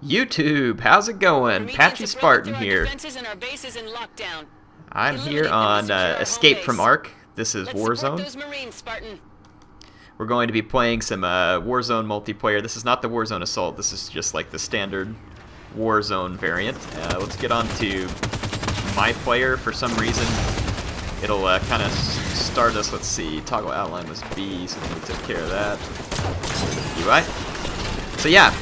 YouTube, how's it going? Patchy Spartan here. I'm here on Escape from Ark. This is Warzone. We're going to be playing some Warzone multiplayer. This is not the Warzone Assault. This is just like the standard Warzone variant. Let's get on to my player. For some reason, it'll kind of start us. Let's see. Toggle outline was B, so we took care of that. UI. So yeah.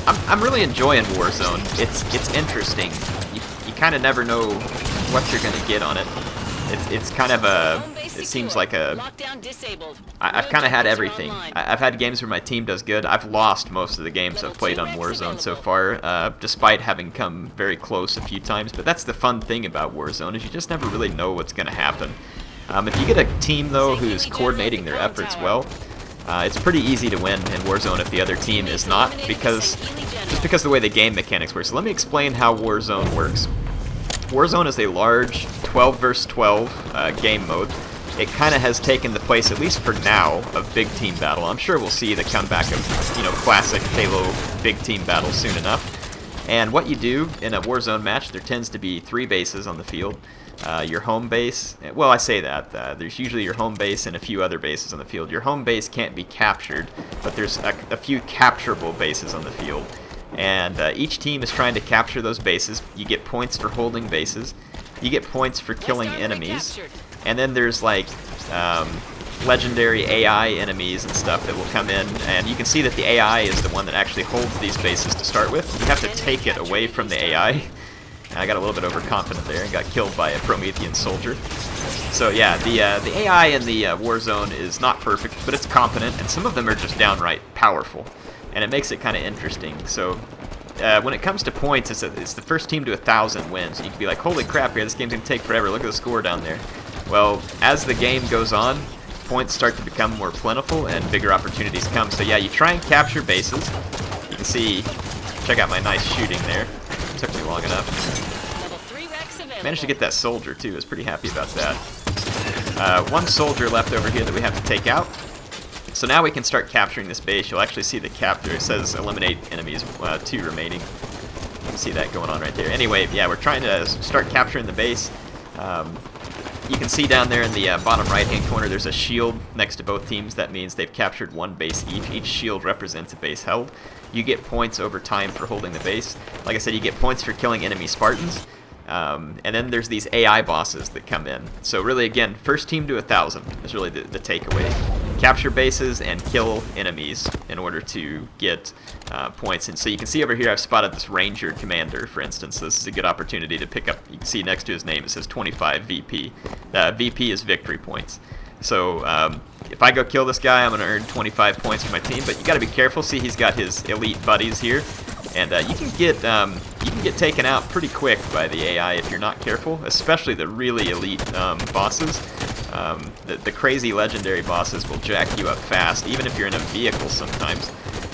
I'm really enjoying Warzone. It's interesting. You kind of never know what you're gonna get on it. It's kind of it seems like I've kind of had everything. I've had games where my team does good. I've lost most of the games I've played on Warzone so far, despite having come very close a few times. But that's the fun thing about Warzone, is you just never really know what's gonna happen. If you get a team though who's coordinating their efforts well, it's pretty easy to win in Warzone if the other team is not, just because of the way the game mechanics work. So let me explain how Warzone works. Warzone is a large 12 versus 12 game mode. It kind of has taken the place, at least for now, of big team battle. I'm sure we'll see the comeback of classic Halo big team battle soon enough. And what you do in a Warzone match, there tends to be 3 bases on the field. Your home base, well, I say that, there's usually your home base and a few other bases on the field. Your home base can't be captured, but there's a few capturable bases on the field. And each team is trying to capture those bases. You get points for holding bases. You get points for killing enemies. And then there's like legendary AI enemies and stuff that will come in, and you can see that the AI is the one that actually holds these bases to start with. You have to take it away from the AI. I got a little bit overconfident there and got killed by a Promethean soldier. So yeah, the AI in the Warzone is not perfect, but it's competent, and some of them are just downright powerful, and it makes it kind of interesting. So when it comes to points, it's the first team to 1,000 wins, and you can be like, holy crap, here, this game's gonna take forever. Look at the score down there. Well, as the game goes on, points start to become more plentiful and bigger opportunities come. So yeah, you try and capture bases. You can see, check out my nice shooting there. Took me long enough. Managed to get that soldier too. I was pretty happy about that. One soldier left over here that we have to take out. So now we can start capturing this base. You'll actually see the capture. It says eliminate enemies, 2 remaining. You can see that going on right there. Anyway, yeah, we're trying to start capturing the base. You can see down there in the bottom right-hand corner, there's a shield next to both teams. That means they've captured 1 base each. Each shield represents a base held. You get points over time for holding the base. Like I said, you get points for killing enemy Spartans. And then there's these AI bosses that come in. So really, again, first team to 1,000 is really the takeaway. Capture bases and kill enemies in order to get points. And so you can see over here I've spotted this Ranger Commander, for instance. This is a good opportunity to pick up. You can see next to his name it says 25 VP. VP is victory points. So if I go kill this guy, I'm going to earn 25 points for my team. But you got to be careful. See, he's got his elite buddies here, and you can get taken out pretty quick by the AI if you're not careful. Especially the really elite bosses. The crazy legendary bosses will jack you up fast, even if you're in a vehicle sometimes.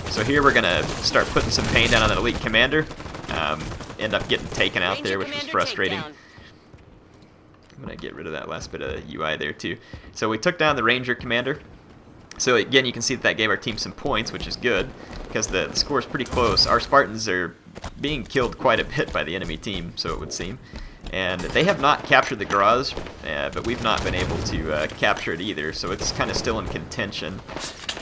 So here we're going to start putting some pain down on that elite commander. End up getting taken out there, which was frustrating. I'm going to get rid of that last bit of UI there too. So we took down the Ranger Commander. So again, you can see that gave our team some points, which is good, because the score is pretty close. Our Spartans are being killed quite a bit by the enemy team, so it would seem. And they have not captured the garage, but we've not been able to capture it either, so it's kind of still in contention.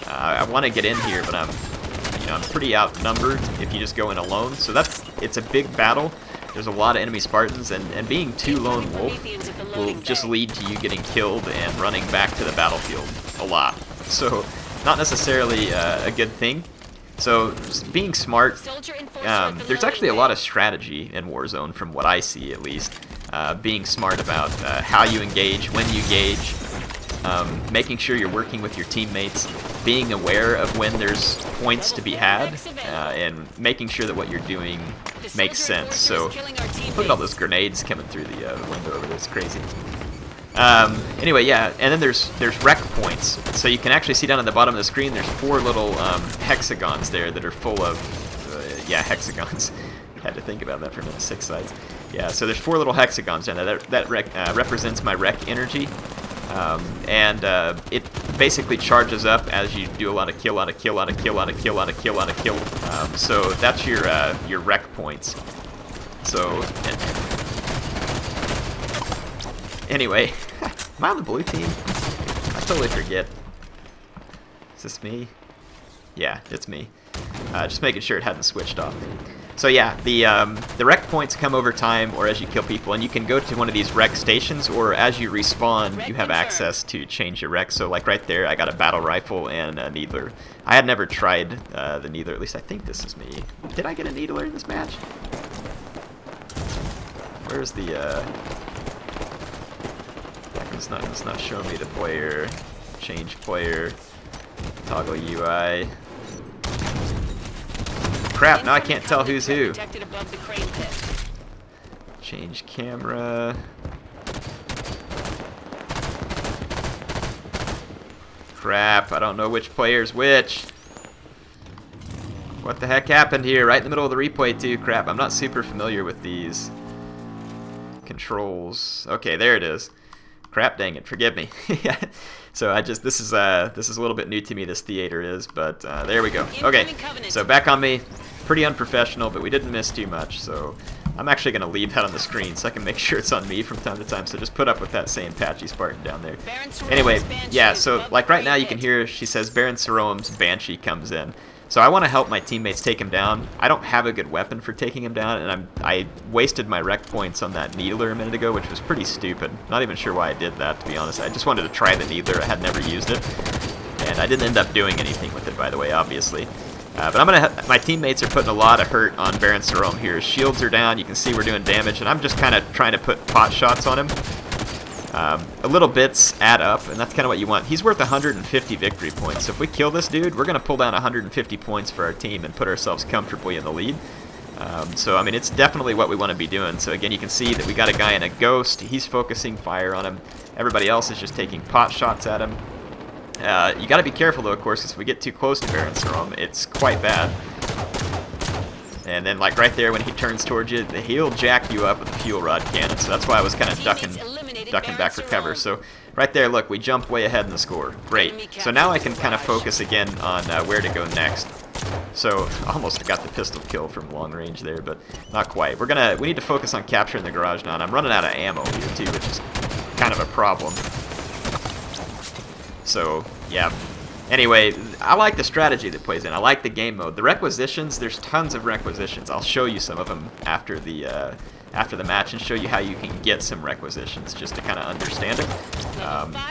I want to get in here, but I'm pretty outnumbered if you just go in alone. So it's a big battle. There's a lot of enemy Spartans, and being too lone wolf will just lead to you getting killed and running back to the battlefield a lot. So not necessarily a good thing. So being smart, there's actually a lot of strategy in Warzone from what I see at least. Being smart about how you engage, when you engage, making sure you're working with your teammates, being aware of when there's points to be had, and making sure that what you're doing makes sense. So look at all those grenades coming through the window over there. It's crazy. Anyway, yeah, and then there's rec points. So you can actually see down at the bottom of the screen, there's 4 little hexagons there that are full of, hexagons. Had to think about that for a minute. 6 sides. Yeah, so there's 4 little hexagons down there. That represents my rec energy. basically charges up as you do a lot of kill. So that's your rec points. So anyway, am I on the blue team? I totally forget. Is this me? Yeah, it's me. Just making sure it hadn't switched off. So yeah, the rec points come over time or as you kill people, and you can go to one of these rec stations, or as you respawn, you have access to change your rec. So like right there, I got a battle rifle and a needler. I had never tried the needler, at least I think this is me. Did I get a needler in this match? Where's the, it's not showing me the player. Change player. Toggle UI. Crap, now I can't tell who's who. Change camera. Crap, I don't know which player's which. What the heck happened here? Right in the middle of the replay too. Crap, I'm not super familiar with these controls. Okay, there it is. Crap, dang it, forgive me. So this is a little bit new to me, this theater is, but there we go. Okay, so back on me. Pretty unprofessional, but we didn't miss too much, so I'm actually going to leave that on the screen so I can make sure it's on me from time to time, so just put up with that same patchy Spartan down there. Anyway, yeah, so like right now you can hear she says Baron Saroam's Banshee comes in. So I want to help my teammates take him down. I don't have a good weapon for taking him down, and I wasted my rec points on that needler a minute ago, which was pretty stupid. Not even sure why I did that, to be honest. I just wanted to try the needler. I had never used it, and I didn't end up doing anything with it, by the way, obviously. But my teammates are putting a lot of hurt on Baron Saroam here. His shields are down. You can see we're doing damage, and I'm just kind of trying to put pot shots on him. A little bits add up, and that's kind of what you want. He's worth 150 victory points, so if we kill this dude, we're going to pull down 150 points for our team and put ourselves comfortably in the lead. So, I mean, it's definitely what we want to be doing. So, again, you can see that we got a guy in a ghost. He's focusing fire on him. Everybody else is just taking pot shots at him. You got to be careful, though, of course, because if we get too close to Baron Saroam, it's quite bad. And then, like, right there when he turns towards you, he'll jack you up with a fuel rod cannon. So that's why I was kind of ducking back for cover. So right there, look, we jump way ahead in the score. Great. So now I can kind of focus again on where to go next. So almost got the pistol kill from long range there, but not quite. We need to focus on capturing the garage now, and I'm running out of ammo here too, which is kind of a problem. So yeah. Anyway, I like the strategy that plays in. I like the game mode. The requisitions, there's tons of requisitions. I'll show you some of them after the match and show you how you can get some requisitions just to kind of understand it.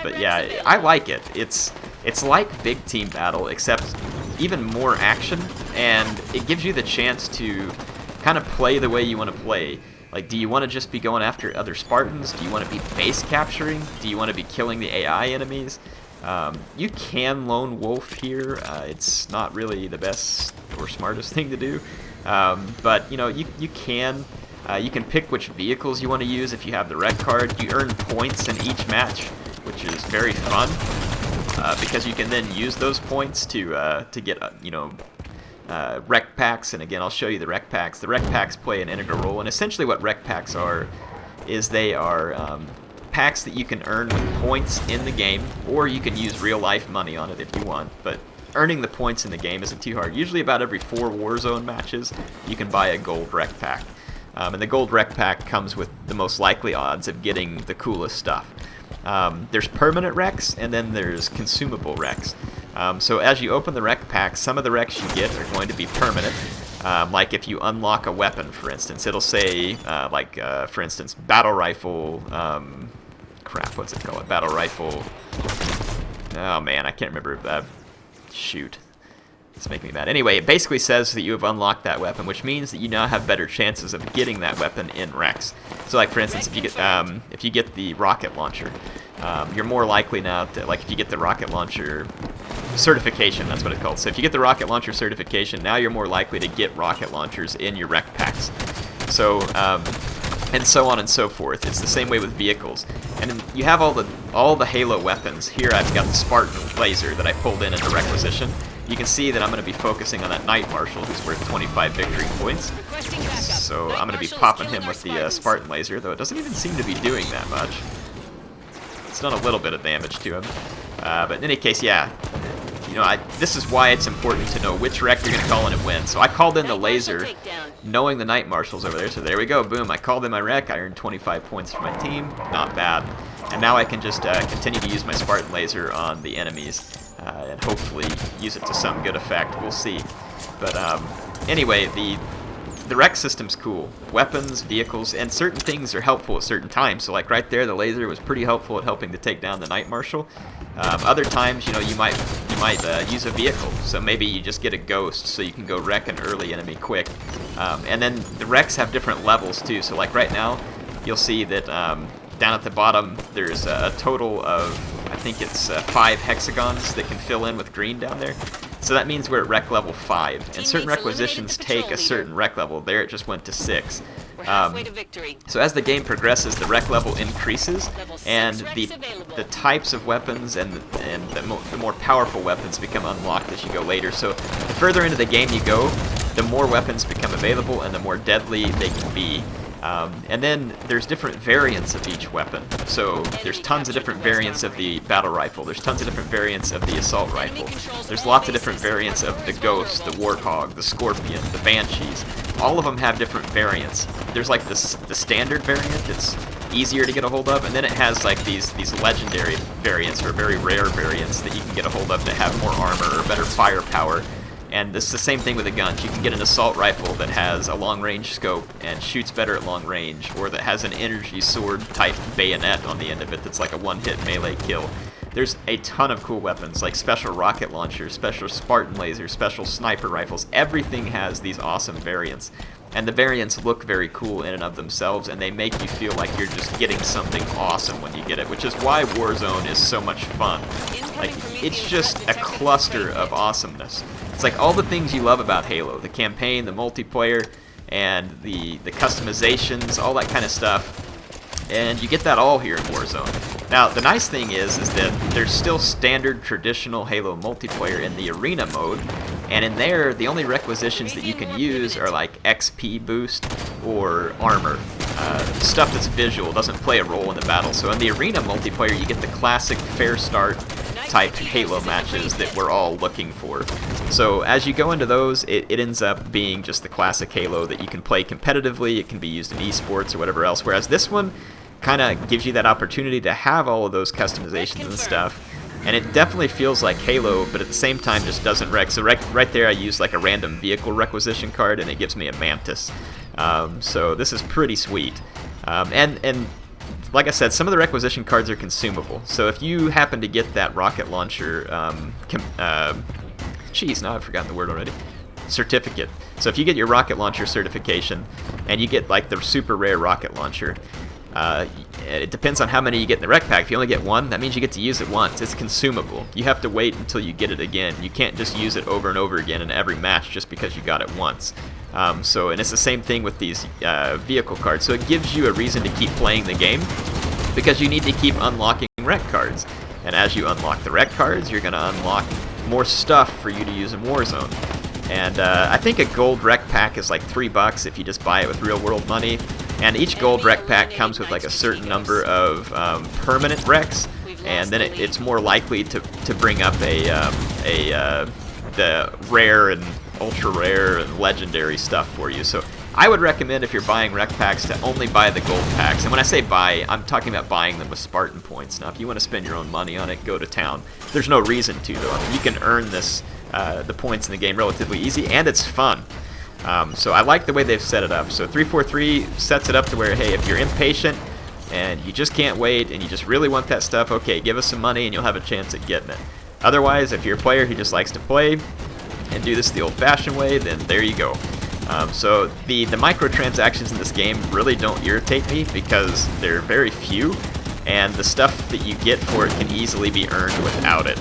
But yeah, I like it. It's like Big Team Battle, except even more action, and it gives you the chance to kind of play the way you want to play. Like, do you want to just be going after other Spartans? Do you want to be base capturing? Do you want to be killing the AI enemies? You can lone wolf here. It's not really the best or smartest thing to do, but you know, you can pick which vehicles you want to use if you have the rec card. You earn points in each match, which is very fun because you can then use those points to get rec packs. And again, I'll show you the rec packs. The rec packs play an integral role, and essentially what rec packs are is they are packs that you can earn with points in the game, or you can use real-life money on it if you want, but earning the points in the game isn't too hard. Usually about every 4 Warzone matches, you can buy a gold rec pack. And the gold rec pack comes with the most likely odds of getting the coolest stuff. There's permanent recs, and then there's consumable recs. So as you open the rec pack, some of the recs you get are going to be permanent. Like if you unlock a weapon, for instance, it'll say, for instance, battle rifle, crap, what's it called? Battle rifle. Oh man, I can't remember. Shoot. It's making me mad. Anyway, it basically says that you have unlocked that weapon, which means that you now have better chances of getting that weapon in Rex. So like for instance, if you get the rocket launcher, you're more likely now to, like if you get the rocket launcher certification, that's what it's called. So if you get the rocket launcher certification, now you're more likely to get rocket launchers in your rec packs. So and so on and so forth. It's the same way with vehicles. And you have all the Halo weapons. Here I've got the Spartan laser that I pulled in the requisition. You can see that I'm going to be focusing on that Knight Marshal who's worth 25 victory points. So I'm going to be popping him with the Spartan laser, though it doesn't even seem to be doing that much. It's done a little bit of damage to him. But in any case, yeah. This is why it's important to know which wreck you're going to call in and when. So I called in the laser, knowing the Night Marshal's over there. So there we go, boom, I called in my wreck, I earned 25 points for my team, not bad. And now I can just continue to use my Spartan laser on the enemies, and hopefully use it to some good effect, we'll see. But anyway, the wreck system's cool. Weapons, vehicles, and certain things are helpful at certain times. So like right there, the laser was pretty helpful at helping to take down the Night Marshal. Other times, you might use a vehicle. So maybe you just get a ghost so you can go wreck an early enemy quick. And then the wrecks have different levels too. So like right now, you'll see that down at the bottom, there's a total of, I think it's 5 hexagons that can fill in with green down there. So that means we're at rec level 5, and certain requisitions take a certain rec level. There it just went to 6. So as the game progresses, the rec level increases, and the types of weapons and the more powerful weapons become unlocked as you go later. So the further into the game you go, the more weapons become available and the more deadly they can be. And then there's different variants of each weapon. So there's tons of different variants of the battle rifle. There's tons of different variants of the assault rifle. There's lots of different variants of the ghost, the warthog, the scorpion, the banshees. All of them have different variants. There's like the standard variant that's easier to get a hold of, and then it has like these legendary variants or very rare variants that you can get a hold of that have more armor or better firepower. And this is the same thing with the guns. You can get an assault rifle that has a long-range scope and shoots better at long range, or that has an energy sword-type bayonet on the end of it that's like a one-hit melee kill. There's a ton of cool weapons, like special rocket launchers, special Spartan lasers, special sniper rifles. Everything has these awesome variants. And the variants look very cool in and of themselves, and they make you feel like you're just getting something awesome when you get it, which is why Warzone is so much fun. Like, it's just a cluster of awesomeness. It's like all the things you love about Halo, the campaign, the multiplayer, and the customizations, all that kind of stuff. And you get that all here in Warzone. Now, the nice thing is that there's still standard traditional Halo multiplayer in the arena mode, and in there, the only requisitions that you can use are like XP boost or armor. Stuff that's visual, doesn't play a role in the battle. So in the arena multiplayer, you get the classic fair start type Halo matches that we're all looking for. So as you go into those, it ends up being just the classic Halo that you can play competitively. It can be used in esports or whatever else, whereas this one kind of gives you that opportunity to have all of those customizations and stuff. And it definitely feels like Halo, but at the same time just doesn't wreck. So right there I use like a random vehicle requisition card, and it gives me a Mantis. So this is pretty sweet. And like I said, some of the requisition cards are consumable. So if you happen to get that rocket launcher, geez, now I've forgotten the word already. Certificate. So if you get your rocket launcher certification, and you get like the super rare rocket launcher, it depends on how many you get in the rec pack. If you only get one, that means you get to use it once. It's consumable. You have to wait until you get it again. You can't just use it over and over again in every match just because you got it once. And it's the same thing with these vehicle cards. So it gives you a reason to keep playing the game, because you need to keep unlocking rec cards. And as you unlock the rec cards, you're going to unlock more stuff for you to use in Warzone. And I think a gold rec pack is like $3 if you just buy it with real world money. And each gold rec pack comes with like a certain number of permanent recs, and then it's more likely to bring up the rare and ultra rare and legendary stuff for you. So I would recommend, if you're buying rec packs, to only buy the gold packs. And when I say buy, I'm talking about buying them with Spartan points. Now, if you want to spend your own money on it, go to town. There's no reason to, though. I mean, you can earn this the points in the game relatively easy, and it's fun. So I like the way they've set it up. So 343 sets it up to where, hey, if you're impatient and you just can't wait and you just really want that stuff, okay, give us some money and you'll have a chance at getting it. Otherwise, if you're a player who just likes to play and do this the old-fashioned way, then there you go. So the microtransactions in this game really don't irritate me, because they're very few, and the stuff that you get for it can easily be earned without it.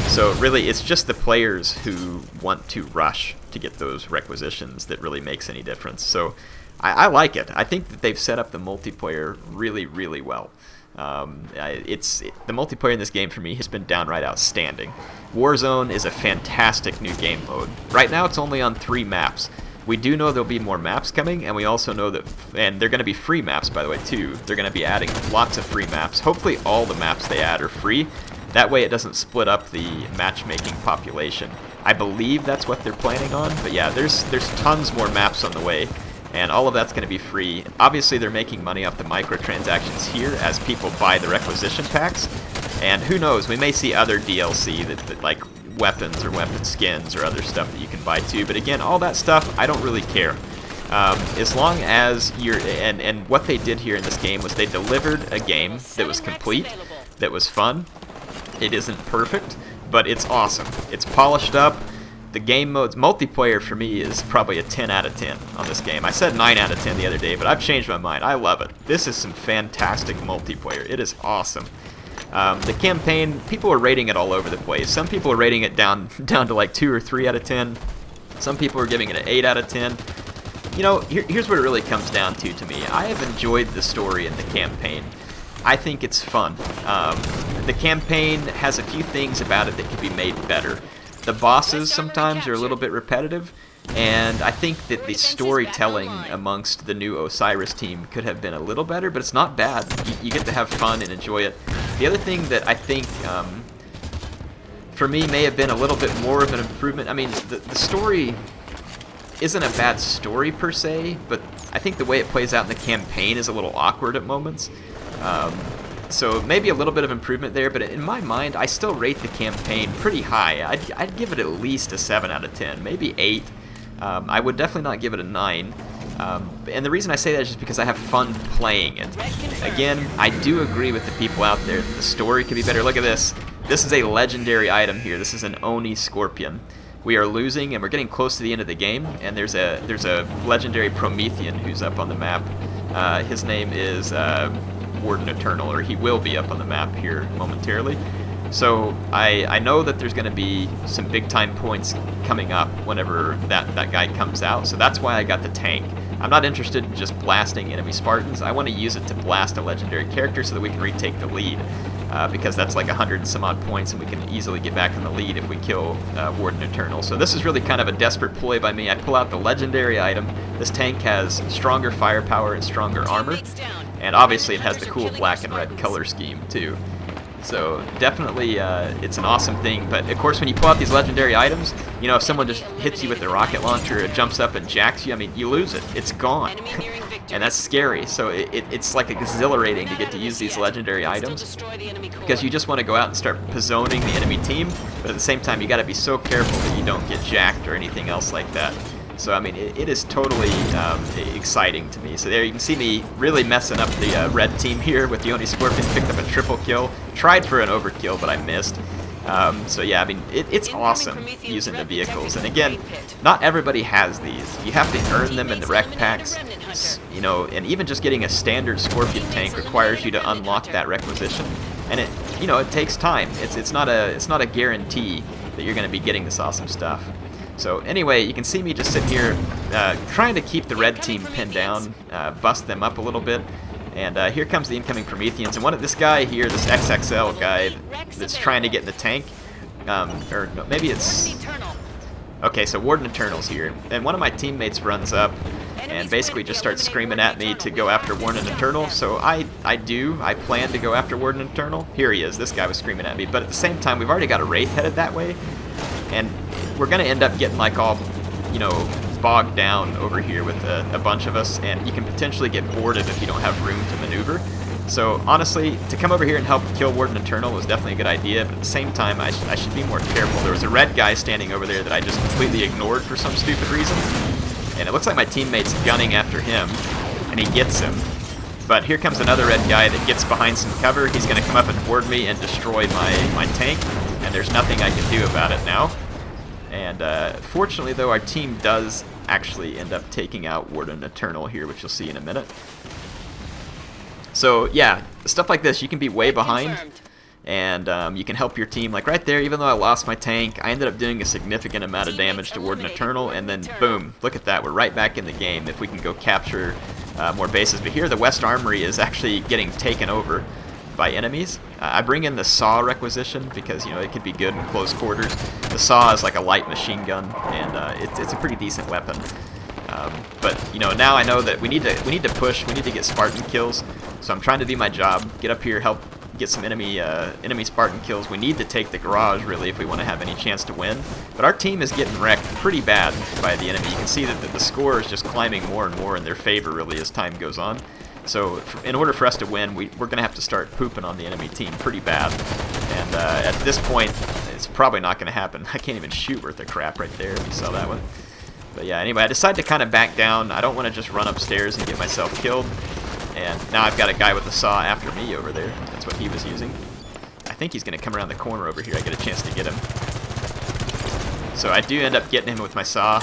So really, it's just the players who want to rush to get those requisitions that really makes any difference. So I like it. I think that they've set up the multiplayer really, really well. The multiplayer in this game for me has been downright outstanding. Warzone is a fantastic new game mode. Right now it's only on 3 maps. We do know there'll be more maps coming, and we also know that, and they're going to be free maps, by the way, too. They're going to be adding lots of free maps. Hopefully all the maps they add are free. That way it doesn't split up the matchmaking population. I believe that's what they're planning on, but yeah, there's tons more maps on the way, and all of that's going to be free. Obviously, they're making money off the microtransactions here as people buy the requisition packs, and who knows, we may see other DLC that like weapons or weapon skins or other stuff that you can buy too, but again, all that stuff, I don't really care. As long as you're, and what they did here in this game was they delivered a game that was complete, that was fun. It isn't perfect, but it's awesome. It's polished up. The game modes, multiplayer for me is probably a 10 out of 10 on this game. I said 9 out of 10 the other day, but I've changed my mind. I love it. This is some fantastic multiplayer. It is awesome. The campaign, people are rating it all over the place. Some people are rating it down to like 2 or 3 out of 10. Some people are giving it an 8 out of 10. You know, here's what it really comes down to me. I have enjoyed the story and the campaign. I think it's fun. The campaign has a few things about it that could be made better. The bosses sometimes are a little bit repetitive, and I think that the storytelling amongst the new Osiris team could have been a little better, but it's not bad. You get to have fun and enjoy it. The other thing that I think, for me, may have been a little bit more of an improvement, I mean, the story isn't a bad story per se, but I think the way it plays out in the campaign is a little awkward at moments. So maybe a little bit of improvement there, but in my mind, I still rate the campaign pretty high. I'd give it at least a 7 out of 10, maybe 8. I would definitely not give it a 9. And the reason I say that is just because I have fun playing it. Again, I do agree with the people out there that the story could be better. Look at this. This is a legendary item here. This is an Oni Scorpion. We are losing, and we're getting close to the end of the game, and there's a legendary Promethean who's up on the map. His name is Warden Eternal, or he will be up on the map here momentarily. So I know that there's going to be some big time points coming up whenever that guy comes out, so that's why I got the tank. I'm not interested in just blasting enemy Spartans. I want to use it to blast a legendary character so that we can retake the lead, because that's like 100 and some odd points, and we can easily get back in the lead if we kill Warden Eternal. So this is really kind of a desperate ploy by me. I pull out the legendary item. This tank has stronger firepower and stronger armor, and obviously it has the cool black and red color scheme too. So definitely it's an awesome thing, but of course when you pull out these legendary items, you know, if someone just hits you with a rocket launcher, it jumps up and jacks you, I mean, you lose it. It's gone. And that's scary, so it's like exhilarating to get to use these legendary items, because you just want to go out and start zoning the enemy team, but at the same time you got to be so careful that you don't get jacked or anything else like that. So I mean, it is totally exciting to me. So there you can see me really messing up the red team here with the Oni Scorpion. Picked up a triple kill, tried for an overkill, but I missed. So yeah, I mean, it's awesome using the vehicles. And again, not everybody has these. You have to earn them in the rec packs, you know, and even just getting a standard Scorpion tank requires you to unlock that requisition. And it, you know, it takes time. It's not a guarantee that you're going to be getting this awesome stuff. So anyway, you can see me just sitting here trying to keep the red team pinned down, bust them up a little bit. And here comes the incoming Prometheans. And this guy here, this XXL guy that's trying to get in the tank, or no, maybe it's... Okay, so Warden Eternal's here. And one of my teammates runs up and basically just starts screaming at me to go after Warden Eternal. So I plan to go after Warden Eternal. Here he is. This guy was screaming at me. But at the same time, we've already got a Wraith headed that way. And we're going to end up getting like all, you know, bogged down over here with a bunch of us, and you can potentially get boarded if you don't have room to maneuver. So honestly, to come over here and help kill Warden Eternal was definitely a good idea, but at the same time, I should be more careful. There was a red guy standing over there that I just completely ignored for some stupid reason, and it looks like my teammate's gunning after him, and he gets him. But here comes another red guy that gets behind some cover. He's going to come up and board me and destroy my tank, and there's nothing I can do about it now. And fortunately, though, our team does actually end up taking out Warden Eternal here, which you'll see in a minute. So yeah, stuff like this, you can be way behind, and you can help your team. Like right there, even though I lost my tank, I ended up doing a significant amount of damage to Warden Eternal, and then boom, look at that, we're right back in the game if we can go capture more bases. But here the West Armory is actually getting taken over by enemies. I bring in the SAW requisition because, you know, it could be good in close quarters. The SAW is like a light machine gun, and it's a pretty decent weapon. But you know, now I know that we need to push. We need to get Spartan kills. So I'm trying to do my job, get up here, help get some enemy Spartan kills. We need to take the garage, really, if we want to have any chance to win. But our team is getting wrecked pretty bad by the enemy. You can see that the score is just climbing more and more in their favor, really, as time goes on. So in order for us to win, we're going to have to start pooping on the enemy team pretty bad. And at this point, it's probably not going to happen. I can't even shoot worth of crap right there, if you saw that one. But yeah, anyway, I decided to kind of back down. I don't want to just run upstairs and get myself killed. And now I've got a guy with a saw after me over there. That's what he was using. I think he's going to come around the corner over here. I get a chance to get him. So I do end up getting him with my saw.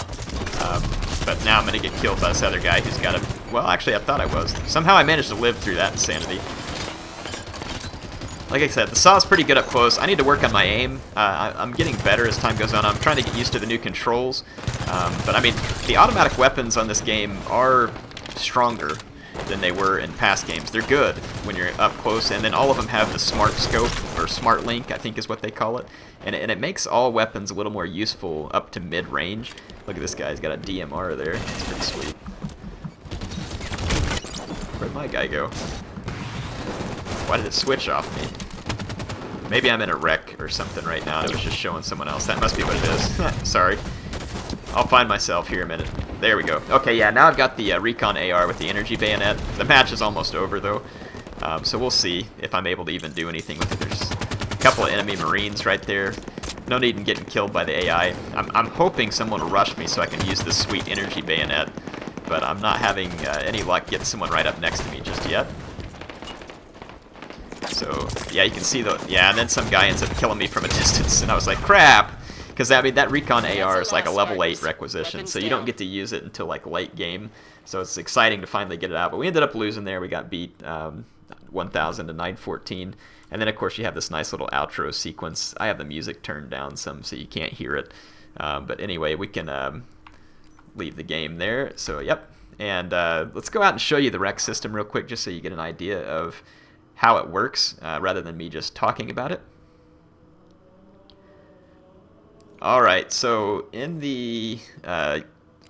But now I'm going to get killed by this other guy who's got a... Well, actually, I thought I was. Somehow I managed to live through that insanity. Like I said, the saw is pretty good up close. I need to work on my aim. I'm getting better as time goes on. I'm trying to get used to the new controls. But I mean, the automatic weapons on this game are stronger than they were in past games. They're good when you're up close, and then all of them have the smart scope, or smart link, I think is what they call it. And it makes all weapons a little more useful up to mid-range. Look at this guy, he's got a DMR there. That's pretty sweet. Where'd my guy go? Why did it switch off me? Maybe I'm in a wreck or something right now, and it was just showing someone else. That must be what it is. Sorry. I'll find myself here in a minute. There we go. Okay, yeah, now I've got the Recon AR with the energy bayonet. The match is almost over, though. So we'll see if I'm able to even do anything with it. There's a couple of enemy Marines right there. No need in getting killed by the AI. I'm hoping someone will rush me so I can use this sweet energy bayonet. But I'm not having any luck getting someone right up next to me just yet. So, yeah, you can see the... Yeah, and then some guy ends up killing me from a distance, and I was like, crap! Because, I mean, that Recon AR is like a level 8 requisition, so you don't get to use it until, like, late game. So it's exciting to finally get it out. But we ended up losing there. We got beat 1,000 to 914. And then, of course, you have this nice little outro sequence. I have the music turned down some so you can't hear it. But anyway, we can leave the game there. So, yep. And let's go out and show you the rec system real quick just so you get an idea of how it works rather than me just talking about it. Alright, so in the,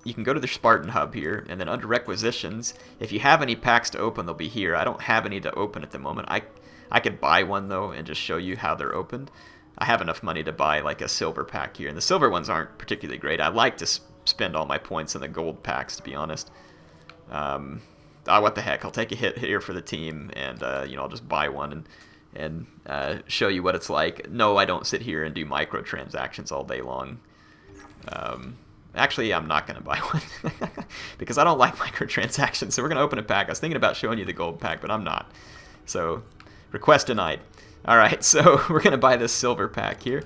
you can go to the Spartan Hub here, and then under Requisitions, if you have any packs to open, they'll be here. I don't have any to open at the moment. I could buy one, though, and just show you how they're opened. I have enough money to buy, like, a silver pack here, and the silver ones aren't particularly great. I like to spend all my points in the gold packs, to be honest. What the heck, I'll take a hit here for the team, and, you know, I'll just buy one and show you what it's like. No, I don't sit here and do microtransactions all day long. Actually, I'm not going to buy one because I don't like microtransactions. So we're going to open a pack. I was thinking about showing you the gold pack, but I'm not. So, request denied. All right, so we're going to buy this silver pack here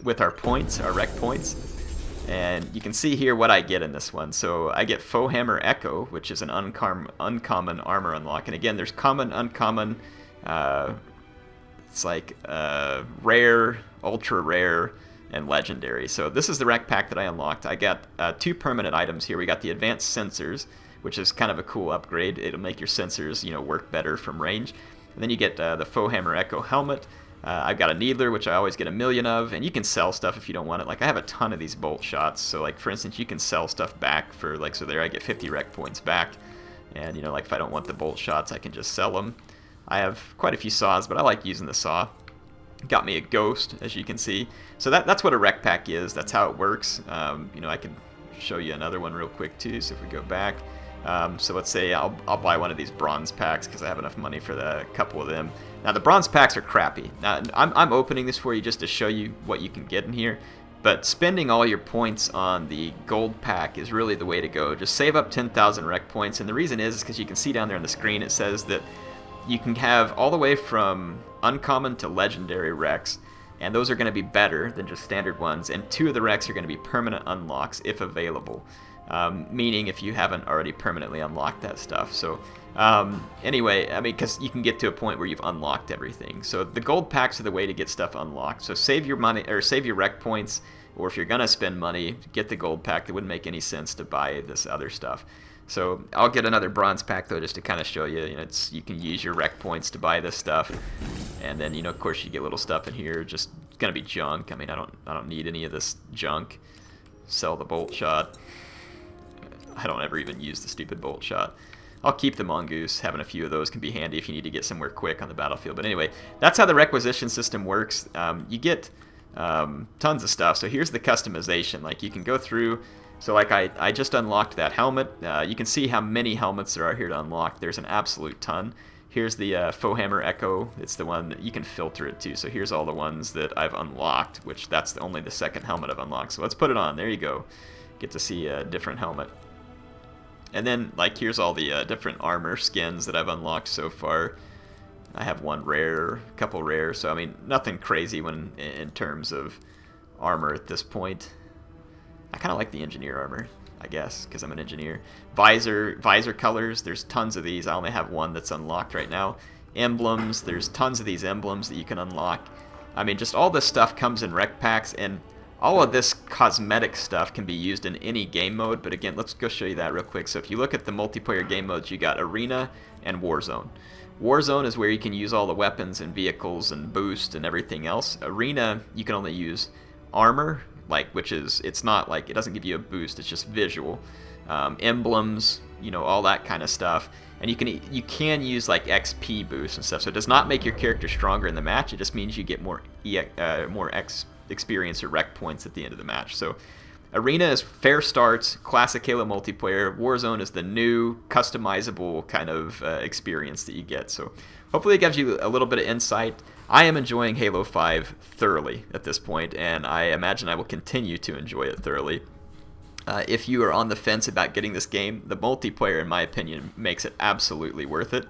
with our points, our rec points. And you can see here what I get in this one. So I get Foe Hammer Echo, which is an uncommon armor unlock. And again, there's common, uncommon, it's like rare, ultra rare, and legendary. So this is the rec pack that I unlocked. I got 2 permanent items here. We got the advanced sensors, which is kind of a cool upgrade. It'll make your sensors, you know, work better from range. And then you get the Foe Hammer Echo helmet. I've got a Needler, which I always get 1,000,000 of, and you can sell stuff if you don't want it. Like, I have a ton of these bolt shots, so, like, for instance, you can sell stuff back for, like, so there I get 50 rec points back, and, you know, like, if I don't want the bolt shots, I can just sell them. I have quite a few saws, but I like using the saw. Got me a Ghost, as you can see. So that's what a rec pack is. That's how it works. You know, I can show you another one real quick, too, so if we go back. So let's say I'll buy one of these bronze packs because I have enough money for a couple of them. Now the bronze packs are crappy. Now I'm opening this for you just to show you what you can get in here. But spending all your points on the gold pack is really the way to go. Just save up 10,000 rec points, and the reason is because you can see down there on the screen it says that you can have all the way from uncommon to legendary recs, and those are going to be better than just standard ones, and 2 of the recs are going to be permanent unlocks if available. Meaning if you haven't already permanently unlocked that stuff. So anyway, I mean, because you can get to a point where you've unlocked everything. So the gold packs are the way to get stuff unlocked. So save your money, or save your rec points, or if you're gonna spend money, get the gold pack. It wouldn't make any sense to buy this other stuff. So I'll get another bronze pack though, just to kind of show you. You know, you can use your rec points to buy this stuff, and then, you know, of course you get little stuff in here. Just gonna be junk. I mean, I don't need any of this junk. Sell the bolt shot. I don't ever even use the stupid bolt shot. I'll keep the mongoose. Having a few of those can be handy if you need to get somewhere quick on the battlefield. But anyway, that's how the requisition system works. You get tons of stuff. So here's the customization. Like you can go through. So like I just unlocked that helmet. You can see how many helmets there are here to unlock. There's an absolute ton. Here's the Fohammer Echo. It's the one that you can filter it too. So here's all the ones that I've unlocked, which that's only the second helmet I've unlocked. So let's put it on. There you go. Get to see a different helmet. And then like here's all the different armor skins that I've unlocked so far. I have one rare, a couple rare. So I mean nothing crazy when in terms of armor at this point. I kind of like the engineer armor, I guess, because I'm an engineer. Visor colors, there's tons of these. I only have one that's unlocked right now. Emblems, there's tons of these emblems that you can unlock. I mean, just all this stuff comes in rec packs, and all of this cosmetic stuff can be used in any game mode. But again, let's go show you that real quick. So if you look at the multiplayer game modes, you got Arena and Warzone. Warzone is where you can use all the weapons and vehicles and boost and everything else. Arena, you can only use armor, which is, it's not like, it doesn't give you a boost, it's just visual. Emblems, you know, all that kind of stuff. And you can use like XP boosts and stuff. So it does not make your character stronger in the match. It just means you get more experience or rec points at the end of the match. So Arena is fair starts, classic Halo multiplayer. Warzone is the new customizable kind of experience that you get. So hopefully it gives you a little bit of insight. I am enjoying Halo 5 thoroughly at this point, and I imagine I will continue to enjoy it thoroughly. If you are on the fence about getting this game, the multiplayer, in my opinion, makes it absolutely worth it.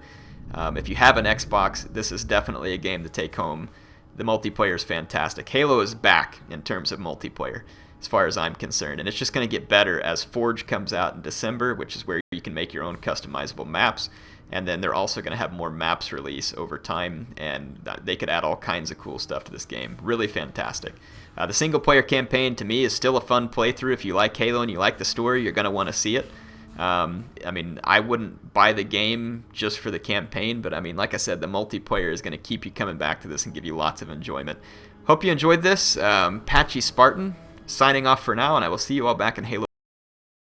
If you have an Xbox, this is definitely a game to take home. The multiplayer is fantastic. Halo is back in terms of multiplayer, as far as I'm concerned, and it's just going to get better as Forge comes out in December, which is where you can make your own customizable maps. And then they're also going to have more maps release over time, and they could add all kinds of cool stuff to this game. Really fantastic. The single-player campaign, to me, is still a fun playthrough. If you like Halo and you like the story, you're going to want to see it. I mean, I wouldn't buy the game just for the campaign, but I mean, like I said, the multiplayer is going to keep you coming back to this and give you lots of enjoyment. Hope you enjoyed this. Patchy Spartan, signing off for now, and I will see you all back in Halo